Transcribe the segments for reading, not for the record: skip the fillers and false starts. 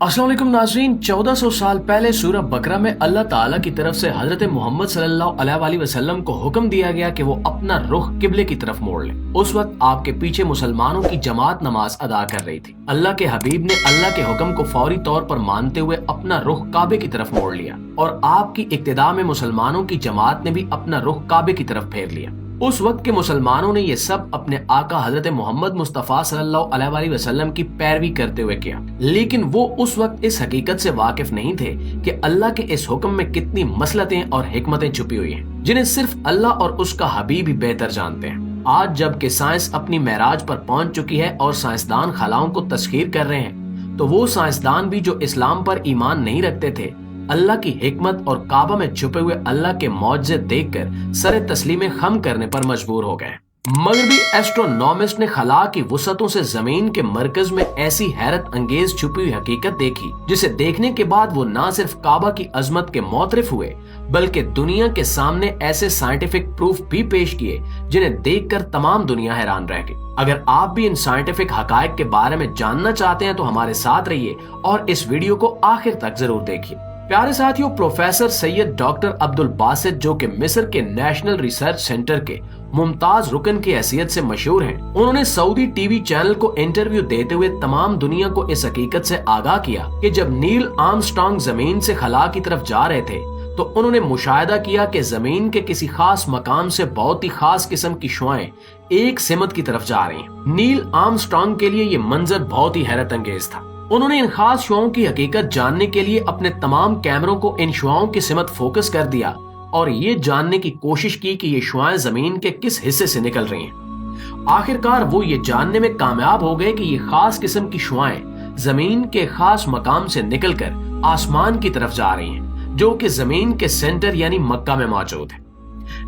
अस्सलाम वालेकुम नाज़रीन, 1400 साल पहले सूरह बकरा में अल्लाह ताला की तरफ से हजरत मोहम्मद सल्लल्लाहु अलैहि वसल्लम को हुक्म दिया गया कि वो अपना रुख किबले की तरफ मोड़ ले। उस वक्त आपके पीछे मुसलमानों की जमात नमाज अदा कर रही थी। अल्लाह के हबीब ने अल्लाह के हुक्म को फौरी तौर पर मानते हुए अपना रुख काबे की तरफ मोड़ लिया और आपकी इक्तिदा में मुसलमानों की जमात ने भी अपना रुख काबे की तरफ फेर लिया। उस वक्त के मुसलमानों ने ये सब अपने आका हजरत मोहम्मद मुस्तफ़ा सल्लल्लाहु अलैहि वसल्लम की पैरवी करते हुए किया, लेकिन वो उस वक्त इस हकीकत से वाकिफ नहीं थे कि अल्लाह के इस हुक्म में कितनी मसलतें और हिकमतें छुपी हुई हैं, जिन्हें सिर्फ अल्लाह और उसका हबीब ही बेहतर जानते हैं। आज जबकि साइंस अपनी महराज पर पहुंच चुकी है और साइंसदान खलाओं को तस्खीर कर रहे हैं, तो वो साइंसदान भी जो इस्लाम पर ईमान नहीं रखते थे, अल्लाह की हिकमत और काबा में छुपे हुए अल्लाह के मौजज़े देखकर सरे तस्लीमे खम करने पर मजबूर हो गए। मगरबी एस्ट्रोनॉमिस्ट ने खला की वसअतों से जमीन के मरकज में ऐसी हैरत अंगेज छुपी हुई हकीकत देखी, जिसे देखने के बाद वो न सिर्फ काबा की अजमत के मोतरिफ हुए, बल्कि दुनिया के सामने ऐसे साइंटिफिक प्रूफ भी पेश किए जिन्हें देखकर तमाम दुनिया हैरान रह गई। अगर आप भी इन साइंटिफिक हकायक के बारे में जानना चाहते हैं तो हमारे साथ रहिए और इस वीडियो को आखिर तक जरूर देखिए। प्यारे साथियों, प्रोफेसर सैयद डॉक्टर अब्दुल बासित, जो कि मिस्र के नेशनल रिसर्च सेंटर के मुमताज रुकन की हैसियत से मशहूर हैं, उन्होंने सऊदी टीवी चैनल को इंटरव्यू देते हुए तमाम दुनिया को इस हकीकत से आगाह किया कि जब नील आर्मस्ट्रांग जमीन से खला की तरफ जा रहे थे तो उन्होंने मुशाहिदा किया कि जमीन के किसी खास मकाम से बहुत ही खास किस्म की शुआएं एक सिमत की तरफ जा रही हैं। नील आर्मस्ट्रांग के लिए ये मंजर बहुत ही हैरत अंगेज था। उन्होंने इन खास शुआओं की हकीकत जानने के लिए अपने तमाम कैमरों को इन शुआओं की सिमत फोकस कर दिया और ये जानने की कोशिश की कि ये शुआएं जमीन के किस हिस्से से निकल रही हैं। आखिरकार वो ये जानने में कामयाब हो गए कि ये खास किस्म की शुआएं जमीन के खास मकाम से निकलकर आसमान की तरफ जा रही हैं, जो कि जमीन के सेंटर यानी मक्का में मौजूद है।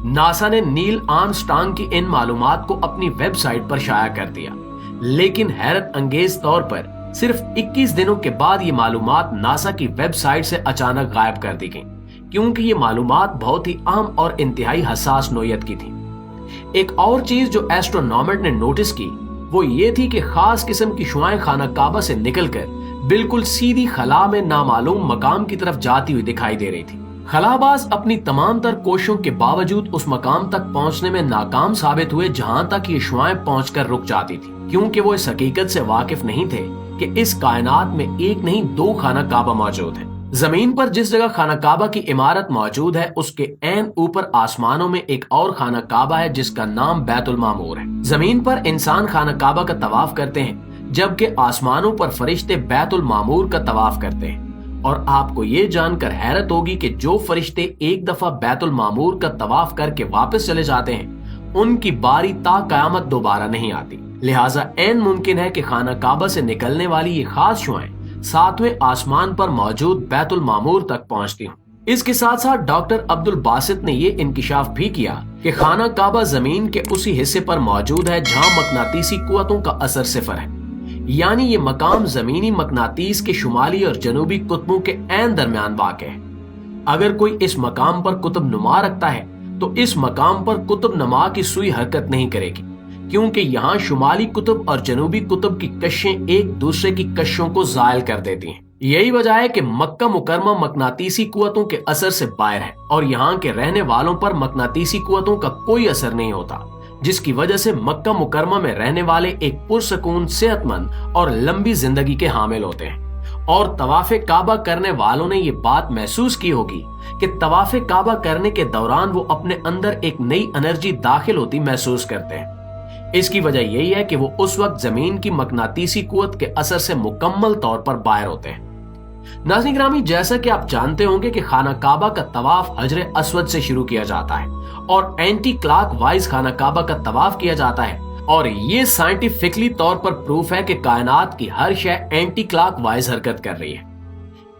नासा ने नील आर्मस्ट्रांग की इन मालूमात को अपनी वेबसाइट पर शाया कर दिया, लेकिन हैरत अंगेज तौर पर सिर्फ 21 दिनों के बाद ये मालूमात नासा की वेबसाइट से अचानक गायब कर दी गई, क्योंकि ये मालूमात बहुत ही अहम और इंतहाई हसास नोयत की थी। एक और चीज जो एस्ट्रोनॉमर ने नोटिस की वो ये थी कि खास किस्म की शुआएं खाना काबा से निकलकर बिल्कुल सीधी खला में नामालूम मकाम की तरफ जाती हुई दिखाई दे रही थी। खलाबाज अपनी तमाम तर कोशिशों के बावजूद उस मकाम तक पहुंचने में नाकाम साबित हुए जहां तक ये शुआएं पहुंचकर रुक जाती थी, क्योंकि वो इस हकीकत से वाकिफ नहीं थे कि इस कायनात में एक नहीं दो खाना काबा मौजूद है। जमीन पर जिस जगह खाना काबा की इमारत मौजूद है उसके ऐन ऊपर आसमानों में एक और खाना काबा है जिसका नाम बैतुल मामूर है। जमीन पर इंसान खाना काबा का तवाफ करते हैं, जबकि आसमानों पर फरिश्ते बैतुल मामूर का तवाफ करते हैं। और आपको ये जानकर हैरत होगी कि जो फरिश्ते एक दफा बैतुल मामूर का तवाफ करके वापस चले जाते हैं उनकी बारी ता कयामत दोबारा नहीं आती। लिहाजा ऐन मुमकिन है कि खाना काबा से निकलने वाली ये खास शुआएं सातवें आसमान पर मौजूद बैतुल मामूर तक पहुंचती हूँ। इसके साथ साथ डॉक्टर अब्दुल बासित ने ये इंकिशाफ भी किया कि खाना काबा जमीन के उसी हिस्से पर मौजूद है जहाँ मकनातीसी कुव्वतों का असर सिफर है, यानी ये मकाम जमीनी मकनातीस के शुमाली और जनूबी कुतुबों के ऐन दरमियान वाक़ है। अगर कोई इस मकाम पर कुतुब नुमा रखता है तो इस मकाम पर कुतुब नुमा की सुई हरकत नहीं करेगी, क्योंकि यहाँ शुमाली कुतुब और जनूबी कुतुब की कशें एक दूसरे की कशों को जायल कर देती हैं। यही वजह है कि मक्का मुकरमा मकनातीसी कुव्वतों के असर से बाहर है और यहाँ के रहने वालों पर मकनातीसी कुव्वतों का कोई असर नहीं होता, जिसकी वजह से मक्का मुकरमा में रहने वाले एक पुरसकून, सेहतमंद और लंबी जिंदगी के हामिल होते हैं। और तवाफे काबा करने वालों ने ये बात महसूस की होगी कि तवाफे काबा करने के दौरान वो अपने अंदर एक नई एनर्जी दाखिल होती महसूस करते हैं। इसकी वजह यही है कि वो उस वक्त जमीन की मकनातीसी कुव्वत के असर से मुकम्मल तौर पर बाहर होते हैं। नाज़रीन गिरामी, जैसा कि आप जानते होंगे कि खाना काबा का तवाफ हजरे अस्वद से शुरू किया जाता है और एंटी क्लॉक वाइज खाना काबा का तवाफ किया जाता है, और ये साइंटिफिकली तौर पर प्रूफ है कि कायनात की हर शय एंटी क्लॉक वाइज हरकत कर रही है।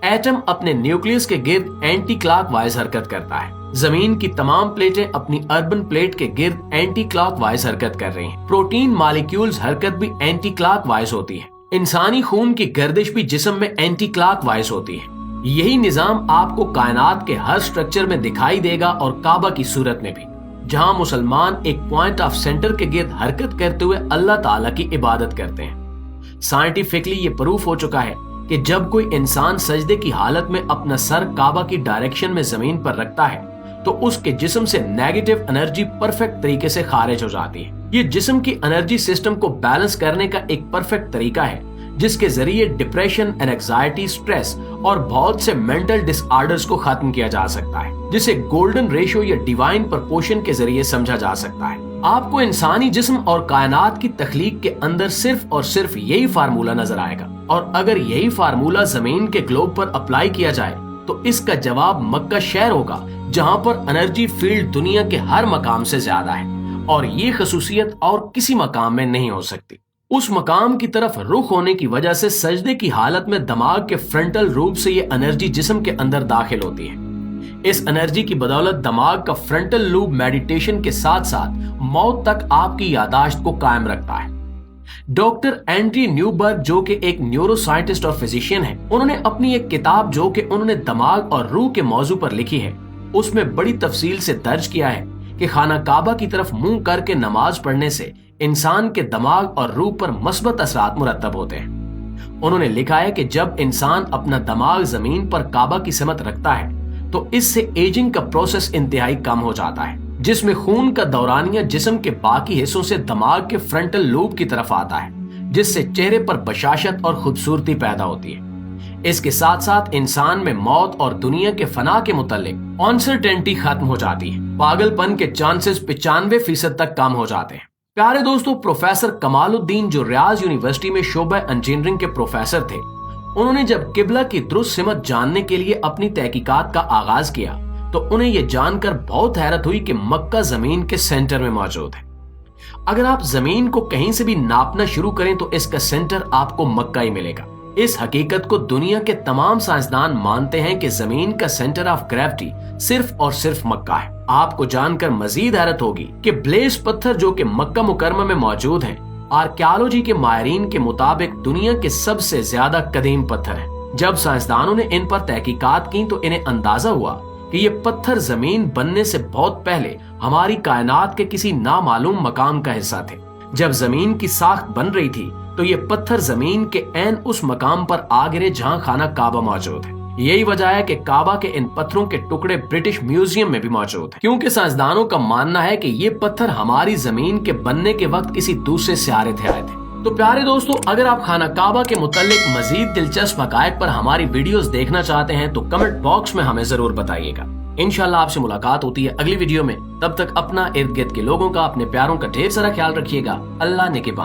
एटम अपने न्यूक्लियस के गिर्द एंटी क्लॉक वाइज हरकत करता है। जमीन की तमाम प्लेटें अपनी अर्बन प्लेट के गिर्द एंटी क्लॉक वाइज हरकत कर रही हैं। प्रोटीन मॉलिक्यूल्स हरकत भी एंटी क्लॉक वाइज होती है। इंसानी खून की गर्दिश भी जिस्म में एंटी क्लॉक वाइज होती है। यही निजाम आपको कायनात के हर स्ट्रक्चर में दिखाई देगा और काबा की सूरत में भी, जहां मुसलमान एक पॉइंट ऑफ सेंटर के गिर्द हरकत करते हुए अल्लाह ताला की इबादत करते हैं। साइंटिफिकली ये प्रूफ हो चुका है کہ जब कोई इंसान सजदे की हालत में अपना सर काबा की डायरेक्शन में जमीन पर रखता है तो उसके जिस्म से नेगेटिव एनर्जी परफेक्ट तरीके से खारिज हो जाती है। ये जिस्म की एनर्जी सिस्टम को बैलेंस करने का एक परफेक्ट तरीका है जिसके जरिए डिप्रेशन, एंजाइटी, स्ट्रेस और बहुत से मेंटल डिसऑर्डर्स को खत्म किया जा सकता है, जिसे गोल्डन रेशियो या डिवाइन प्रपोर्शन के जरिए समझा जा सकता है। आपको इंसानी जिस्म और कायनात की तख्लीक के अंदर सिर्फ और सिर्फ यही फार्मूला नजर आएगा, और अगर यही फार्मूला जमीन के ग्लोब पर अप्लाई किया जाए तो इसका जवाब मक्का शहर होगा, जहां पर एनर्जी फील्ड दुनिया के हर मकाम से ज्यादा है और ये खसूसियत और किसी मकाम में नहीं हो सकती। उस मकाम की तरफ रुख होने की वजह से सजदे की हालत में दिमाग के फ्रंटल रूप से ये एनर्जी जिस्म के अंदर दाखिल होती है। इस एनर्जी की बदौलत दिमाग का फ्रंटल लूब मेडिटेशन के साथ साथ मौत तक आपकी यादाश्त को कायम रखता है। डॉक्टर एंड्री न्यूबर्ग, जो कि एक न्यूरो साइंटिस्ट और फिजिशियन है, उन्होंने अपनी एक किताब जो कि उन्होंने दिमाग और रूह के मौजू पर लिखी है, उसमें बड़ी तफसील से दर्ज किया है कि खाना काबा की तरफ मुंह करके नमाज पढ़ने से इंसान के दिमाग और रूह पर मस्बत असरात मुरतब होते हैं। उन्होंने लिखा है कि जब इंसान अपना दिमाग जमीन पर काबा की समत रखता है तो इससे एजिंग का प्रोसेस इंतहाई कम हो जाता है, जिसमें खून का दौरानिया जिस्म के बाकी हिस्सों से दिमाग के फ्रंटल लूब की तरफ आता है, जिससे चेहरे पर बशाशत और खूबसूरती पैदा होती है। इसके साथ साथ इंसान में मौत और दुनिया के फना के मुतालिक अनसर्टेनिटी खत्म हो जाती है। पागलपन के चांसेस 95% तक कम हो जाते हैं। प्यारे दोस्तों, प्रोफेसर कमालुद्दीन, जो रियाज यूनिवर्सिटी में शोबा इंजीनियरिंग के प्रोफेसर थे, उन्होंने जब किबला की दुरुस्त सिमत जानने के लिए अपनी तहकीकात का आगाज किया तो उन्हें यह जानकर बहुत हैरत हुई कि मक्का जमीन के सेंटर में मौजूद है। अगर आप जमीन को कहीं से भी नापना शुरू करें तो इसका सेंटर आपको मक्का ही मिलेगा। इस हकीकत को दुनिया के तमाम साइंसदान मानते हैं कि जमीन का सेंटर ऑफ ग्रेविटी सिर्फ और सिर्फ मक्का है। आपको जानकर मजीद हैरत होगी कि ब्लेस पत्थर, जो कि मक्का मुकरमा में मौजूद हैं, आर्कियोलॉजी के माहिरीन के मुताबिक दुनिया के सबसे ज्यादा कदीम पत्थर हैं। जब साइंसदानों ने इन पर तहकीकात की तो इन्हें अंदाजा हुआ कि ये पत्थर जमीन बनने से बहुत पहले हमारी कायनात के किसी नामालूम मकाम का हिस्सा थे। जब जमीन की साख्त बन रही थी तो ये पत्थर जमीन के ऐन उस मकाम पर आ गिरे जहां खाना काबा मौजूद है। यही वजह है कि काबा के इन पत्थरों के टुकड़े ब्रिटिश म्यूजियम में भी मौजूद हैं, क्योंकि साइंसदानों का मानना है कि ये पत्थर हमारी जमीन के बनने के वक्त किसी दूसरे सियारे से आए थे। तो प्यारे दोस्तों, अगर आप खाना काबा के मुतालिक मजीद दिलचस्प हकायक पर हमारी वीडियोस देखना चाहते हैं तो कमेंट बॉक्स में हमें जरूर बताइएगा। इंशाल्लाह आपसे मुलाकात होती है अगली वीडियो में। तब तक अपना इर्द गिर्द के लोगों का, अपने प्यारों का ढेर सारा ख्याल रखिएगा। अल्लाह ने के बाद।